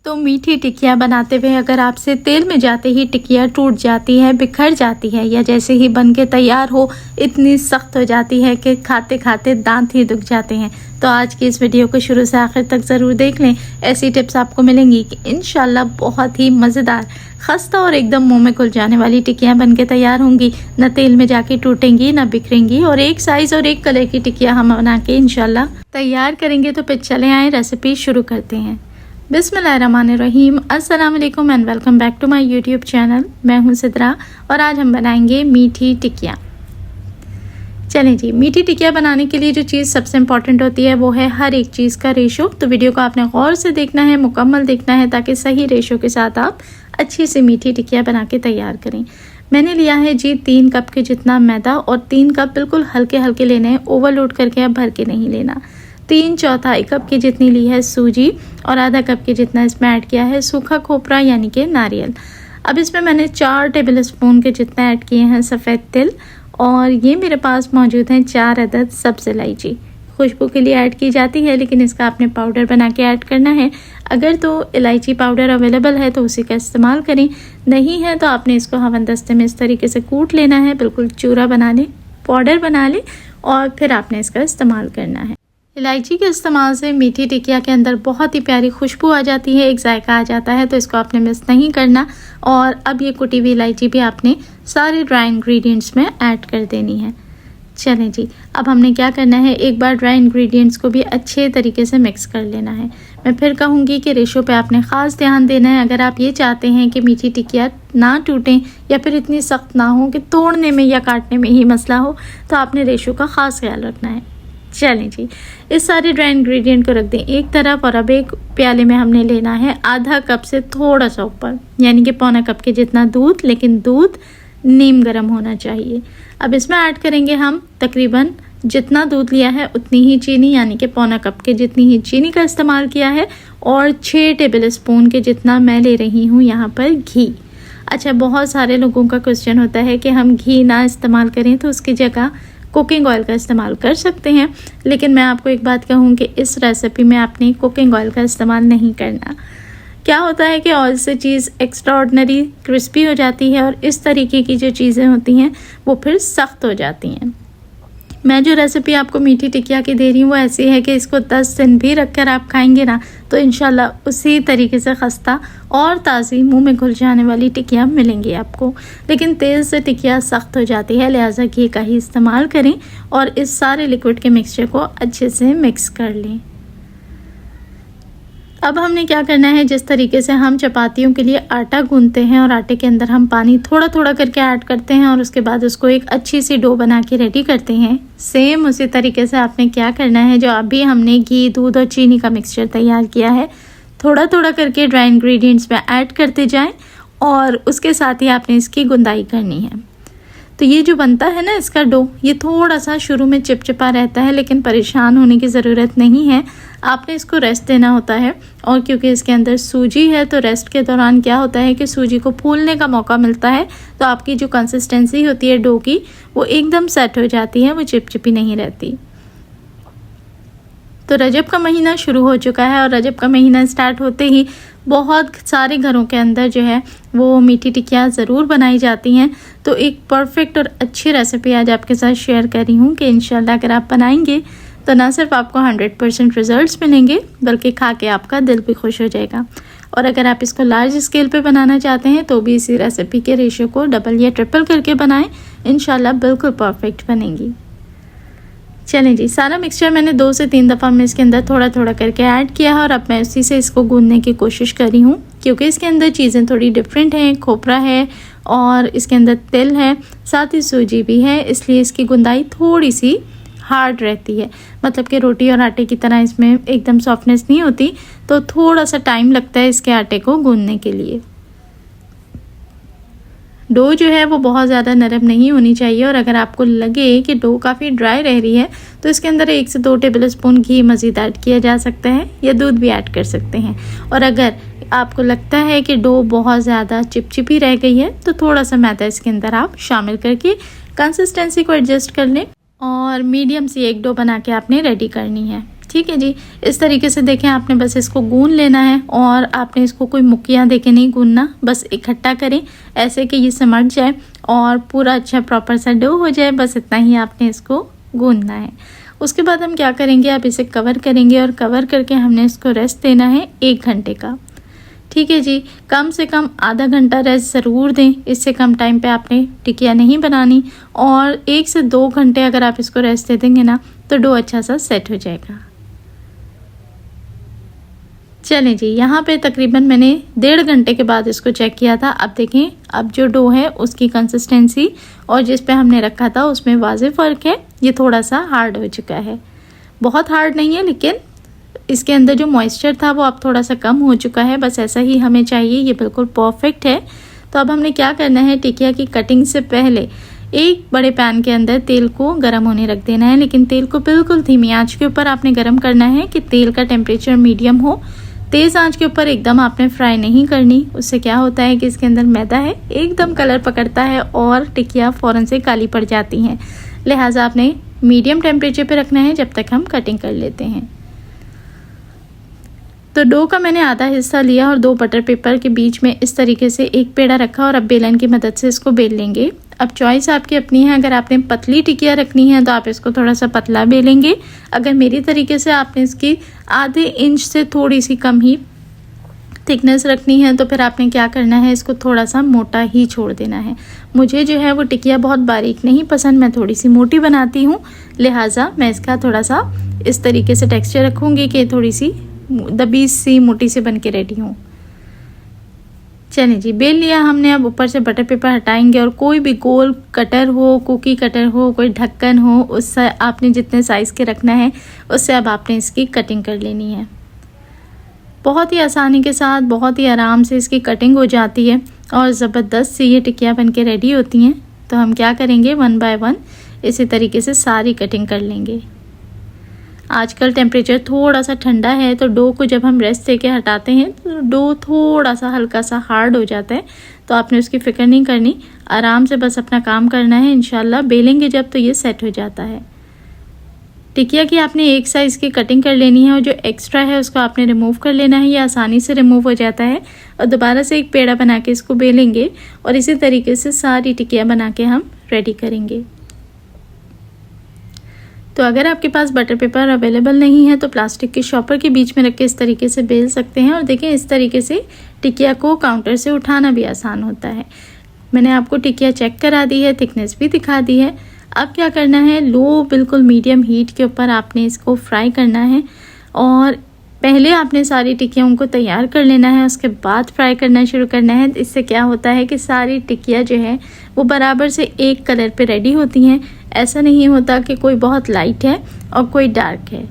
तो मीठी टिकिया बनाते हुए अगर आपसे तेल में जाते ही टिकिया टूट जाती है, बिखर जाती है या जैसे ही बन के तैयार हो इतनी सख्त हो जाती है कि खाते खाते दांत ही दुख जाते हैं, तो आज की इस वीडियो को शुरू से आखिर तक ज़रूर देख लें। ऐसी टिप्स आपको मिलेंगी कि इंशाल्लाह बहुत ही मज़ेदार, खस्ता और एकदम मुंह में घुल जाने वाली टिकियाँ बन के तैयार होंगी। न तेल में जाके टूटेंगी न बिखरेंगी और एक साइज़ और एक कलर की टिकिया हम बना के इंशाल्लाह तैयार करेंगे। तो फिर चले आए, रेसिपी शुरू करते हैं। बिस्मिल्लाहिर्रहमानिर्रहीम, अस्सलाम वालेकुम and welcome back to my YouTube channel. मैं हूं सिद्रा और आज हम बनाएंगे मीठी टिकिया। चलें जी, मीठी टिकिया बनाने के लिए जो चीज़ सबसे इम्पॉर्टेंट होती है वो है हर एक चीज़ का रेशो। तो वीडियो को आपने गौर से देखना है, मुकम्मल देखना है ताकि सही रेशो के साथ आप अच्छी सी मीठी टिकिया बना के तैयार करें। मैंने लिया है जी 3 कप के जितना मैदा और 3 कप बिल्कुल हल्के हल्के लेने हैं, ओवरलोड करके अब भर के नहीं लेना। 3/4 कप की जितनी ली है सूजी और आधा कप के जितना इसमें ऐड किया है सूखा खोपरा यानी कि नारियल। अब इसमें मैंने 4 टेबल स्पून के जितना ऐड किए हैं सफ़ेद तिल और ये मेरे पास मौजूद हैं 4 अदद सब्ज़ इलायची। खुशबू के लिए ऐड की जाती है लेकिन इसका आपने पाउडर बना के ऐड करना है। अगर तो इलायची पाउडर अवेलेबल है तो उसी का इस्तेमाल करें, नहीं है तो आपने इसको हवन दस्ते में इस तरीके से कूट लेना है, बिल्कुल चूरा बना लें, पाउडर बना लें और फिर आपने इसका इस्तेमाल करना है। इलायची के इस्तेमाल से मीठी टिकिया के अंदर बहुत ही प्यारी खुशबू आ जाती है, एक जायका आ जाता है, तो इसको आपने मिस नहीं करना। और अब ये कुटी हुई इलायची भी आपने सारे ड्राई इंग्रेडिएंट्स में ऐड कर देनी है। चलें जी, अब हमने क्या करना है, एक बार ड्राई इंग्रेडिएंट्स को भी अच्छे तरीके से मिक्स कर लेना है। मैं फिर कहूँगी कि रेशो पे आपने ख़ास ध्यान देना है। अगर आप ये चाहते हैं कि मीठी टिकिया ना टूटें या फिर इतनी सख्त ना हो कि तोड़ने में या काटने में ही मसला हो, तो आपने रेशो का ख़ास ख्याल रखना है। चलें जी, इस सारे ड्राई इंग्रेडिएंट को रख दें एक तरफ और अब एक प्याले में हमने लेना है आधा कप से थोड़ा सा ऊपर यानी कि 1/4 कप के जितना दूध, लेकिन दूध नीम गर्म होना चाहिए। अब इसमें ऐड करेंगे हम तकरीबन जितना दूध लिया है उतनी ही चीनी यानी कि 1/4 कप के जितनी ही चीनी का इस्तेमाल किया है और 6 टेबल स्पून के जितना मैं ले रही हूँ यहाँ पर घी। अच्छा, बहुत सारे लोगों का क्वेश्चन होता है कि हम घी ना इस्तेमाल करें तो उसकी जगह कुकिंग ऑयल का इस्तेमाल कर सकते हैं, लेकिन मैं आपको एक बात कहूँ कि इस रेसिपी में आपने कुकिंग ऑयल का इस्तेमाल नहीं करना। क्या होता है कि ऑयल से चीज़ एक्स्ट्रा ऑर्डिनरी क्रिस्पी हो जाती है और इस तरीके की जो चीज़ें होती हैं वो फिर सख्त हो जाती हैं। मैं जो रेसिपी आपको मीठी टिकिया की दे रही हूँ वो ऐसी है कि इसको 10 दिन भी रख कर आप खाएंगे ना तो इंशाल्लाह उसी तरीके से खस्ता और ताज़ी मुंह में घुल जाने वाली टिकिया मिलेंगी आपको। लेकिन तेल से टिकिया सख्त हो जाती है, लिहाजा घी का ही इस्तेमाल करें और इस सारे लिक्विड के मिक्सचर को अच्छे से मिक्स कर लें। अब हमने क्या करना है, जिस तरीके से हम चपातियों के लिए आटा गूंथते हैं और आटे के अंदर हम पानी थोड़ा थोड़ा करके ऐड करते हैं और उसके बाद उसको एक अच्छी सी डो बना के रेडी करते हैं, सेम उसी तरीके से आपने क्या करना है, जो अभी हमने घी, दूध और चीनी का मिक्सचर तैयार किया है, थोड़ा थोड़ा करके ड्राई इंग्रेडिएंट्स में ऐड करते जाएं और उसके साथ ही आपने इसकी गुंदाई करनी है। तो ये जो बनता है ना इसका डो, ये थोड़ा सा शुरू में चिपचिपा रहता है लेकिन परेशान होने की ज़रूरत नहीं है, आपने इसको रेस्ट देना होता है। और क्योंकि इसके अंदर सूजी है तो रेस्ट के दौरान क्या होता है कि सूजी को फूलने का मौका मिलता है, तो आपकी जो कंसिस्टेंसी होती है डो की वो एकदम सेट हो जाती है, वो चिपचिपी नहीं रहती। तो रजब का महीना शुरू हो चुका है और रजब का महीना स्टार्ट होते ही बहुत सारे घरों के अंदर जो है वो मीठी टिकिया ज़रूर बनाई जाती हैं। तो एक परफेक्ट और अच्छी रेसिपी आज आपके साथ शेयर कर रही हूँ कि इंशाल्लाह अगर आप बनाएंगे तो ना सिर्फ आपको 100% रिजल्ट्स मिलेंगे बल्कि खा के आपका दिल भी खुश हो जाएगा। और अगर आप इसको लार्ज स्केल पे बनाना चाहते हैं तो भी इसी रेसिपी के रेशो को डबल या ट्रिपल करके बनाएं, इंशाल्लाह बिल्कुल परफेक्ट बनेंगी। चलें जी, सारा मिक्सचर मैंने 2 से 3 दफ़ा में इसके अंदर थोड़ा थोड़ा करके ऐड किया है और अब मैं उसी से इसको गूंदने की कोशिश कर रही हूँ, क्योंकि इसके अंदर चीज़ें थोड़ी डिफरेंट हैं, खोपरा है और इसके अंदर तिल है, साथ ही सूजी भी है, इसलिए इसकी गुंदाई थोड़ी सी हार्ड रहती है, मतलब कि रोटी और आटे की तरह इसमें एकदम सॉफ्टनेस नहीं होती, तो थोड़ा सा टाइम लगता है इसके आटे को गूंदने के लिए। डो जो है वो बहुत ज़्यादा नरम नहीं होनी चाहिए और अगर आपको लगे कि डो काफ़ी ड्राई रह रही है तो इसके अंदर 1 से 2 टेबल स्पून घी मज़ीद ऐड किया जा सकता है या दूध भी ऐड कर सकते हैं। और अगर आपको लगता है कि डो बहुत ज़्यादा चिपचिपी रह गई है तो थोड़ा सा मैदा इसके अंदर आप शामिल करके कंसिस्टेंसी को एडजस्ट कर लें और मीडियम सी एक डो बना के आपने रेडी करनी है। ठीक है जी। इस तरीके से देखें आपने बस इसको गूंद लेना है और आपने इसको कोई मुक्कियाँ देके नहीं गूंदना, बस इकट्ठा करें ऐसे कि ये सिमट जाए और पूरा अच्छा प्रॉपर सा डो हो जाए, बस इतना ही आपने इसको गूंदना है। उसके बाद हम क्या करेंगे, आप इसे कवर करेंगे और कवर करके हमने इसको रेस्ट देना है 1 घंटे का। ठीक है जी, कम से कम आधा घंटा रेस्ट ज़रूर दें, इससे कम टाइम पे आपने टिकिया नहीं बनानी। और 1 से 2 घंटे अगर आप इसको रेस्ट दे देंगे ना तो डो अच्छा सा सेट हो जाएगा। चलें जी, यहाँ पे तकरीबन मैंने 1.5 घंटे के बाद इसको चेक किया था। अब देखें, अब जो डो है उसकी कंसिस्टेंसी और जिस पे हमने रखा था उसमें वाज़ेह फ़र्क है। ये थोड़ा सा हार्ड हो चुका है, बहुत हार्ड नहीं है, लेकिन इसके अंदर जो मॉइस्चर था वो अब थोड़ा सा कम हो चुका है। बस ऐसा ही हमें चाहिए, ये बिल्कुल परफेक्ट है। तो अब हमने क्या करना है, टिकिया की कटिंग से पहले एक बड़े पैन के अंदर तेल को गर्म होने रख देना है, लेकिन तेल को बिल्कुल धीमी आंच के ऊपर आपने गर्म करना है कि तेल का टेम्परेचर मीडियम हो। तेज़ आंच के ऊपर एकदम आपने फ्राई नहीं करनी, उससे क्या होता है कि इसके अंदर मैदा है, एकदम कलर पकड़ता है और टिकिया फ़ौरन से काली पड़ जाती हैं। लिहाजा आपने मीडियम टेम्परेचर पे रखना है जब तक हम कटिंग कर लेते हैं। तो डो का मैंने आधा हिस्सा लिया और 2 बटर पेपर के बीच में इस तरीके से एक पेड़ा रखा और अब बेलन की मदद से इसको बेल लेंगे। अब चॉइस आपकी अपनी है, अगर आपने पतली टिकिया रखनी है तो आप इसको थोड़ा सा पतला बेलेंगे। अगर मेरी तरीके से आपने इसकी आधे इंच से थोड़ी सी कम ही थिकनेस रखनी है तो फिर आपने क्या करना है, इसको थोड़ा सा मोटा ही छोड़ देना है। मुझे जो है वो टिकिया बहुत बारीक नहीं पसंद, मैं थोड़ी सी मोटी बनाती हूँ, लिहाजा मैं इसका थोड़ा सा इस तरीके से टेक्सचर रखूँगी कि थोड़ी सी दबी सी मोटी से बन के रेडी हूँ। चलिए जी, बेल लिया हमने। अब ऊपर से बटर पेपर हटाएंगे और कोई भी गोल कटर हो, कुकी कटर हो, कोई ढक्कन हो, उससे आपने जितने साइज़ के रखना है उससे अब आपने इसकी कटिंग कर लेनी है। बहुत ही आसानी के साथ, बहुत ही आराम से इसकी कटिंग हो जाती है और ज़बरदस्त सी ये टिकिया बन के रेडी होती हैं। तो हम क्या करेंगे, 1 बाय 1 इसी तरीके से सारी कटिंग कर लेंगे। आजकल टेम्परेचर थोड़ा सा ठंडा है तो डो को जब हम रेस्ट दे के हटाते हैं तो डो थोड़ा सा हल्का सा हार्ड हो जाता है, तो आपने उसकी फ़िक्र नहीं करनी, आराम से बस अपना काम करना है। इंशाल्लाह बेलेंगे जब तो ये सेट हो जाता है। टिकिया की आपने एक साइज़ की कटिंग कर लेनी है और जो एक्स्ट्रा है उसको आपने रिमूव कर लेना है। ये आसानी से रिमूव हो जाता है। और दोबारा से एक पेड़ा बना के इसको बेलेंगे और इसी तरीके से सारी टिकिया बना के हम रेडी करेंगे। तो अगर आपके पास बटर पेपर अवेलेबल नहीं है तो प्लास्टिक के शॉपर के बीच में रख के इस तरीके से बेल सकते हैं। और देखें, इस तरीके से टिकिया को काउंटर से उठाना भी आसान होता है। मैंने आपको टिकिया चेक करा दी है, थिकनेस भी दिखा दी है। अब क्या करना है, लो बिल्कुल मीडियम हीट के ऊपर आपने इसको फ्राई करना है और पहले आपने सारी टिकियों को तैयार कर लेना है, उसके बाद फ्राई करना शुरू करना है। इससे क्या होता है कि सारी टिकिया जो है वो बराबर से एक कलर पे रेडी होती हैं। ऐसा नहीं होता कि कोई बहुत लाइट है और कोई डार्क है।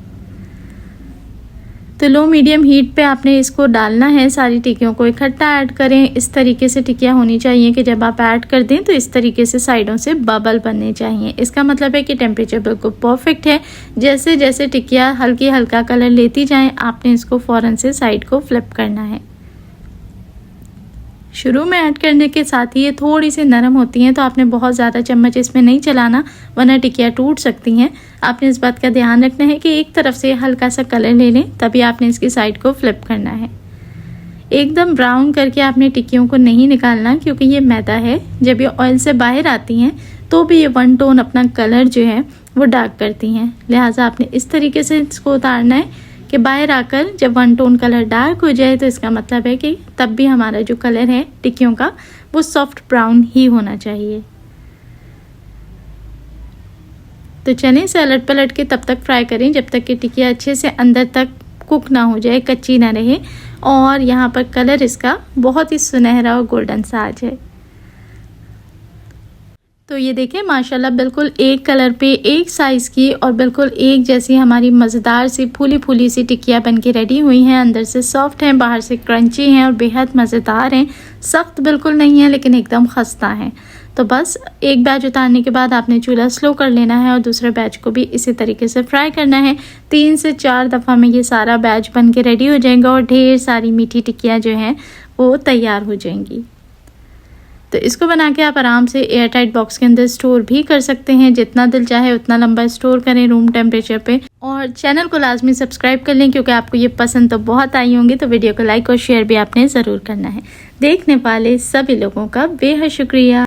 तो लो मीडियम हीट पे आपने इसको डालना है, सारी टिकियों को इकट्ठा ऐड करें। इस तरीके से टिकिया होनी चाहिए कि जब आप ऐड कर दें तो इस तरीके से साइडों से बबल बनने चाहिए। इसका मतलब है कि टेम्परेचर बिल्कुल परफेक्ट है। जैसे जैसे टिकिया हल्का कलर लेती जाएं आपने इसको फ़ौरन से साइड को फ्लिप करना है। शुरू में ऐड करने के साथ ही ये थोड़ी सी नरम होती हैं तो आपने बहुत ज़्यादा चम्मच इसमें नहीं चलाना, वरना टिकिया टूट सकती हैं। आपने इस बात का ध्यान रखना है कि एक तरफ से हल्का सा कलर ले लें, तभी आपने इसकी साइड को फ्लिप करना है। एकदम ब्राउन करके आपने टिक्कियों को नहीं निकालना, क्योंकि ये मैदा है, जब ये ऑयल से बाहर आती हैं तो भी ये 1 टोन अपना कलर जो है वो डार्क करती हैं। लिहाजा आपने इस तरीके से इसको उतारना है कि बाहर आकर जब 1 टोन कलर डार्क हो जाए तो इसका मतलब है कि तब भी हमारा जो कलर है टिक्कियों का वो सॉफ्ट ब्राउन ही होना चाहिए। तो चलें, इसे अलट पलट के तब तक फ्राई करें जब तक कि टिक्किया अच्छे से अंदर तक कुक ना हो जाए, कच्ची ना रहे और यहाँ पर कलर इसका बहुत ही सुनहरा और गोल्डन सा आ जाए। तो ये देखें, माशाल्लाह बिल्कुल एक कलर पे एक साइज़ की और बिल्कुल एक जैसी हमारी मज़ेदार सी फूली फूली सी टिक्कियाँ बन के रेडी हुई हैं। अंदर से सॉफ्ट हैं, बाहर से क्रंची हैं और बेहद मज़ेदार हैं। सख्त बिल्कुल नहीं है लेकिन एकदम खस्ता हैं। तो बस एक बैच उतारने के बाद आपने चूल्हा स्लो कर लेना है और दूसरे बैच को भी इसी तरीके से फ्राई करना है। 3 से 4 दफ़ा में ये सारा बैच बन के रेडी हो जाएगा और ढेर सारी मीठी टिक्कियाँ जो हैं वो तैयार हो जाएंगी। तो इसको बना के आप आराम से एयर टाइट बॉक्स के अंदर स्टोर भी कर सकते हैं। जितना दिल चाहे उतना लंबा स्टोर करें रूम टेम्परेचर पे। और चैनल को लाजमी सब्सक्राइब कर लें क्योंकि आपको ये पसंद तो बहुत आई होंगी। तो वीडियो को लाइक और शेयर भी आपने ज़रूर करना है। देखने वाले सभी लोगों का बेहद शुक्रिया।